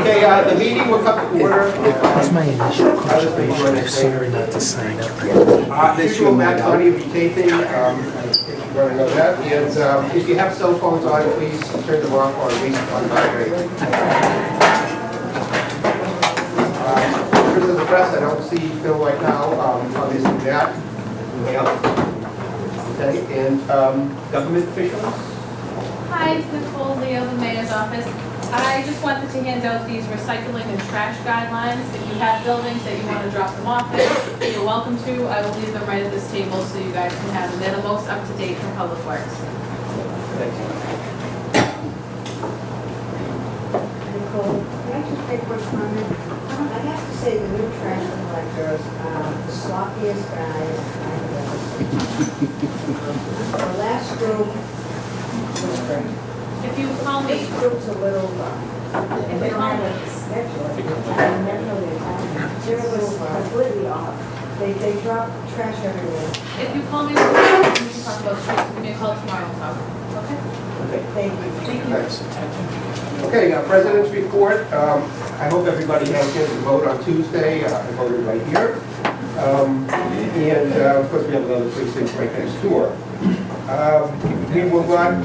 Okay, the meeting will come to order. That's my initial contribution. I'm sorry not to sign up. Usual Matt Tony will be taping, if you want to know that. And if you have cell phones on, please turn them off or at least on vibrate. Members of the press, I don't see Phil right now. Obviously that. Anybody else? Okay, and government officials? Hi, it's Nicole Leo, the mayor's office. I just wanted to hand out these recycling and trash guidelines. If you have buildings that you want to drop them off in, you're welcome to. I will leave them right at this table so you guys can have them. They're the most up to date from Public Works. Thank you. Nicole, can I just make one comment? I have to say the new trash collectors are the sloppiest guys I've ever seen. The last group was great. If you call me, This group's a little, if they don't have a schedule, they're a little completely off. They drop trash everywhere. if you call me, we can talk about streets. Give me a call tomorrow and talk. Okay? Okay. Thank you. Thank you. Thanks. Okay, President's report. I hope everybody had a chance to vote on Tuesday. I voted right here. And of course, we have another precinct right next door. We will not.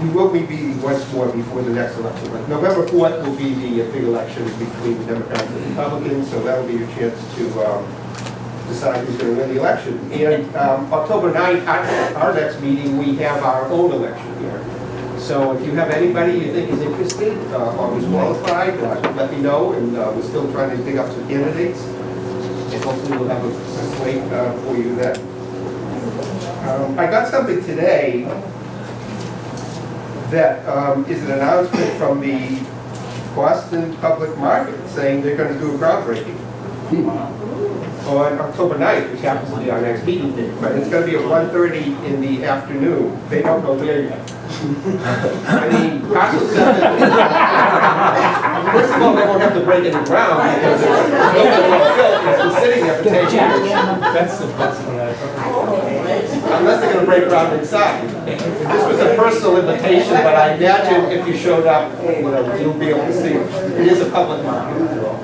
We will be meeting once more before the next election. But November 4th will be the big election between the Democrats and Republicans, so that will be your chance to decide who's going to win the election. And October 9th, our next meeting, we have our own election here. So if you have anybody you think is interested or who's qualified, let me know, and we're still trying to dig up some candidates. And hopefully we'll have a slate for you then. I got something today that is an announcement from the Boston Public Market saying they're going to do a groundbreaking on October 9th, which happens to be our next meeting date. But it's going to be at 1:30 in the afternoon. They don't go there yet. I mean, Parcel 7, first of all, they won't have to break any ground because it's been sitting there for 10 years. That's the best one I've heard. Unless they're going to break ground inside. This was a personal invitation, but I imagine if you showed up, you'll be able to see it. It is a public market after all.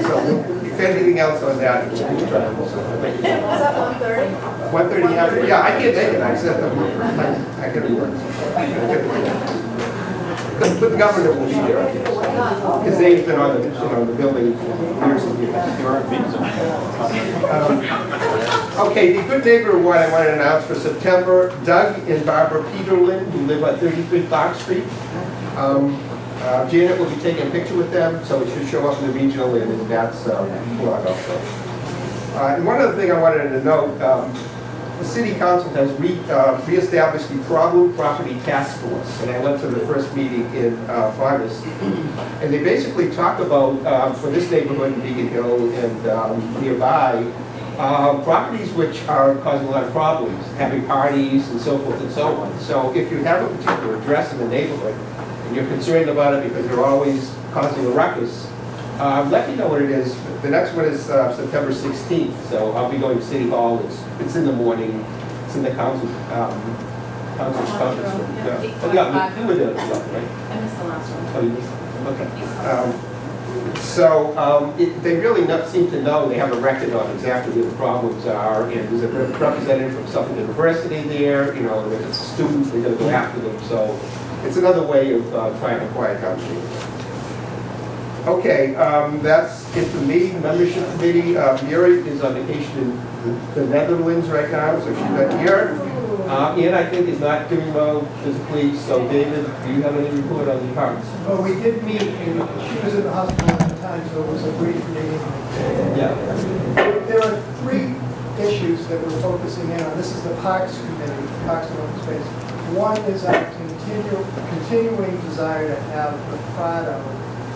So, if anything else on that, we'll try. Is that 1:30? 1:30 after, yeah, I can't make it, I said, I can work. But the governor will be there, because they've been on the building years and years. Okay, the Good Neighbor Award I want to announce for September, Doug and Barbara Peterlin, who live at 33 Clark Street. Janet will be taking a picture with them, so it should show up in the regional and in Matt's blog also. And one other thing I wanted to note, the City Council has reestablished the Problem Property Task Force, and I went to the first meeting in August. And they basically talk about, for this neighborhood in Beacon Hill and nearby, properties which are causing a lot of problems, having parties and so forth and so on. So if you have a particular address in the neighborhood, and you're concerned about it because they're always causing a ruckus, let me know what it is. The next one is September 16th, so I'll be going to City Hall. It's in the morning. It's in the council's conference room. Yeah, you were there, right? I missed the last one. Oh, you missed it? Okay. So they really seem to know, they have a record on exactly what the problems are, and there's a representative from Suffolk University there, and if it's a student, they're going to go after them. So it's another way of trying to quiet down things. Okay, that's it for me. Membership committee, Mira is on vacation in the Netherlands right now, so she's not here. Ian, I think, is not doing well physically, so David, do you have any report on the apartments? Well, we did meet, and she was in the hospital at the time, so it was a brief meeting. Yeah. There are three issues that we're focusing in on. This is the Parks Committee, Parks and Open Space. One is our continuing desire to have the Prado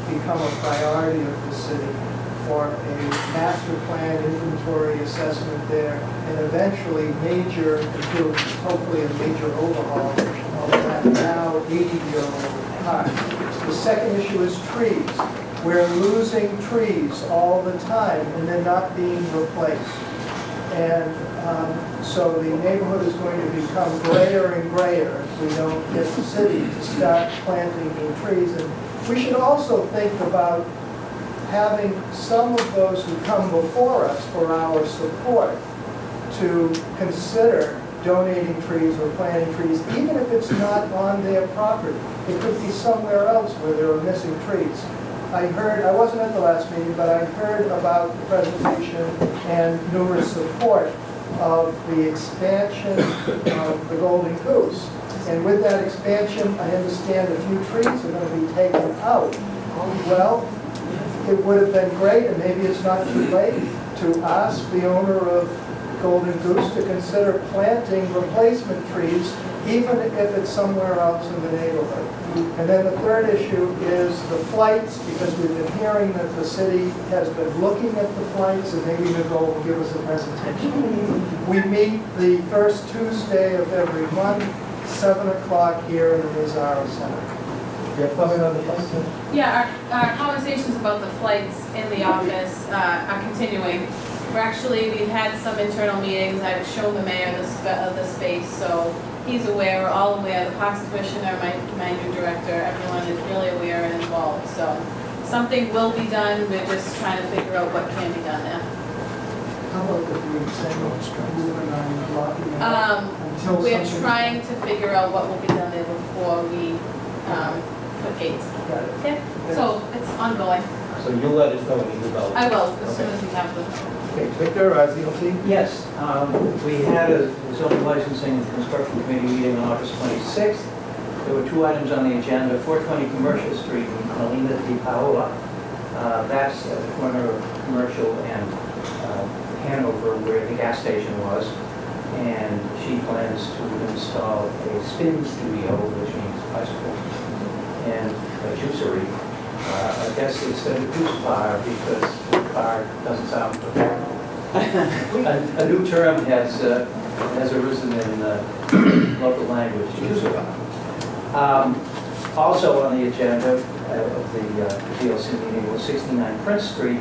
become a priority of the city for a master plan inventory assessment there, and eventually major improvements, hopefully a major overhaul of that now 80-year-old park. The second issue is trees. We're losing trees all the time, and they're not being replaced. And so the neighborhood is going to become grayer and grayer if we don't get the city to start planting new trees. And we should also think about having some of those who come before us for our support to consider donating trees or planting trees, even if it's not on their property. It could be somewhere else where there are missing trees. I wasn't at the last meeting, but I heard about the presentation and NEWRA's support of the expansion of the Golden Goose. And with that expansion, I understand a few trees are going to be taken out. Well, it would have been great, and maybe it's not too late, to ask the owner of Golden Goose to consider planting replacement trees, even if it's somewhere else in the neighborhood. And then the third issue is the flights, because we've been hearing that the city has been looking at the flights, and maybe Nicole will give us a presentation. We meet the first Tuesday of every month, 7 o'clock here in the Mazzaro Center. You have comment on the flights? Yeah, our conversations about the flights in the office are continuing. We've had some internal meetings. I've shown the mayor the space, so he's aware, we're all aware, the Parks Commissioner, my new director, everyone is really aware and involved. So something will be done, we're just trying to figure out what can be done there. How about the moving on blocking it up until We're something- trying to figure out what will be done there before we put gates. Got it. Okay, so it's ongoing. So you'll let us know when you develop. I will, as soon as we have them. Okay, Victor, ZLC? Yes, we had a zoning licensing and construction committee meeting on August 26th. There were two items on the agenda, 420 Commercial Street in Colina di Paola. That's at the corner of Commercial and Hanover, where the gas station was. And she plans to install a spin studio, which means bicycles, and a juicery. I guess it's a juice bar because bar doesn't sound okay. A new term has arisen in local language, juice bar. Also on the agenda of the DLC meeting was 69 Prince Street,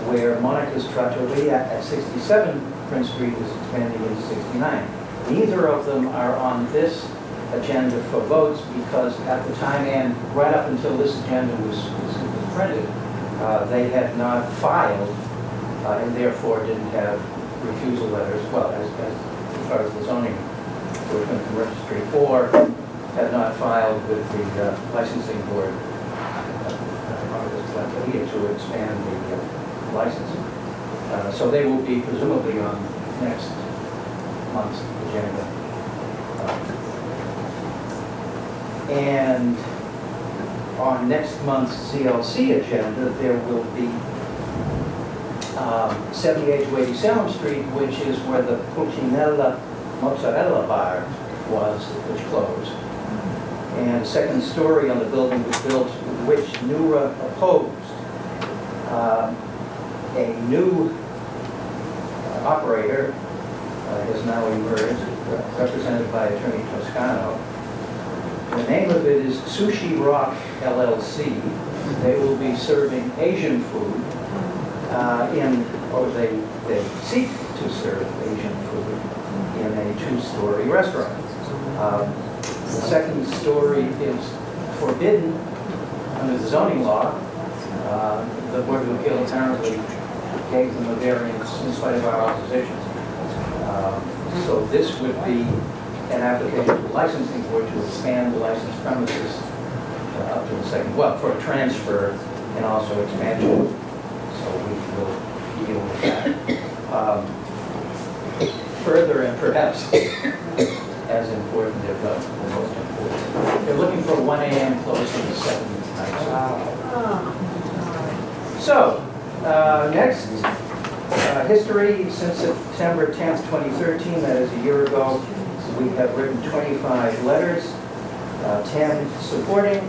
where Monica's trattoria at 67 Prince Street is expanding into 69. Neither of them are on this agenda for votes because at the time and right up until this agenda was printed, they had not filed and therefore didn't have refusal letters, well, as far as the zoning for Commercial Street, or had not filed with the licensing board to expand the licensing. So they will be presumably on next month's agenda. And on next month's CLC agenda, there will be 78-80 Salem Street, which is where the Pulcinella Mozzarella bar was, which closed. And a second story on the building was built, which NEWRA opposed. A new operator has now emerged, represented by Attorney Toscano. The name of it is Sushi Rock LLC. They will be serving Asian food they seek to serve Asian food in a two-story restaurant. The second story is forbidden under the zoning law. The Board of Appeal apparently gave them a variance in spite of our opposition. So this would be an application to the licensing board to expand the licensed premises up to the second, well, for a transfer and also expansion. So we will deal with that. Further, and perhaps as important, if not the most important, they're looking for 1 a.m. closing to 7 nights. So, next, history since September 10th, 2013, that is a year ago. We have written 25 letters, 10 supporting,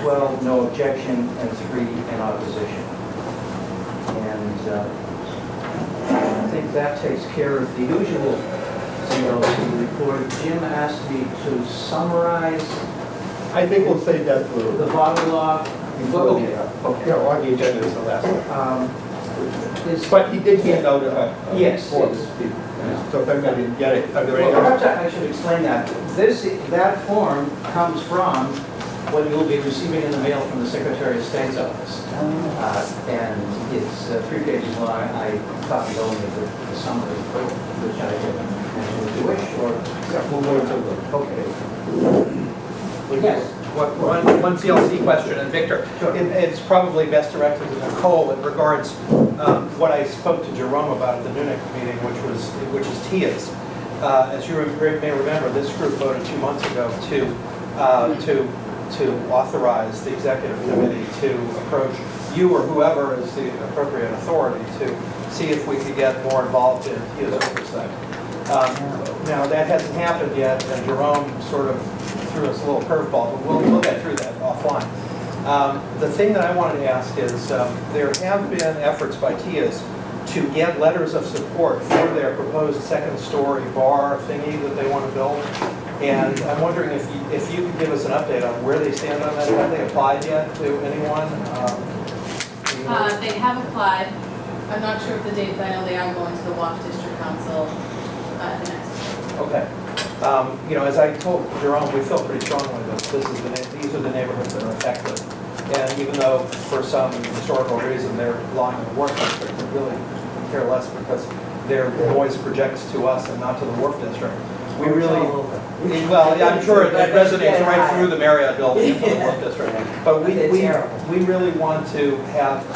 12 no objection, and 3 in opposition. And I think that takes care of the usual CLC report. Jim asked me to summarize I think we'll save that for the bottom law. before the, on the agenda is the last one. is. But he did hand out a Yes, form yes. to people. So if anybody didn't get it, are there any Well, other? perhaps I should explain that. That form comes from what you'll be receiving in the mail from the Secretary of State's office. And it's 3 pages long. I copied only the summary, which I can mention if you wish, or... We'll go into the, okay. Yes. One TLC question, and Victor, Sure. it's probably best directed to Nicole in regards what I spoke to Jerome about at the Munich meeting, which is TIAs. As you may remember, this group voted 2 months ago to authorize the executive committee to approach you or whoever is the appropriate authority to see if we could get more involved in TIAs oversight. Now, that hasn't happened yet, and Jerome sort of threw us a little curveball, but we'll get through that offline. The thing that I wanted to ask is, there have been efforts by TIAs to get letters of support for their proposed second-story bar thingy that they want to build. And I'm wondering if you could give us an update on where they stand on that. Have they applied yet to anyone? They have applied. I'm not sure of the date, but I know they are going to the Wash District Council the next. Okay. You know, as I told Jerome, we feel pretty strongly that these are the neighborhoods that are affected. And even though for some historical reason they're lying in the Wharf District, we really care less because their voice projects to us and not to the Wharf District. We really, well, yeah, I'm sure it resonates right through the Marriott building into the Wharf District. But we really want to have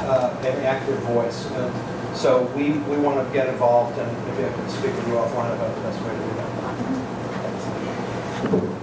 an active voice. And so we want to get involved, and maybe I can speak with you offline about the best way to do that.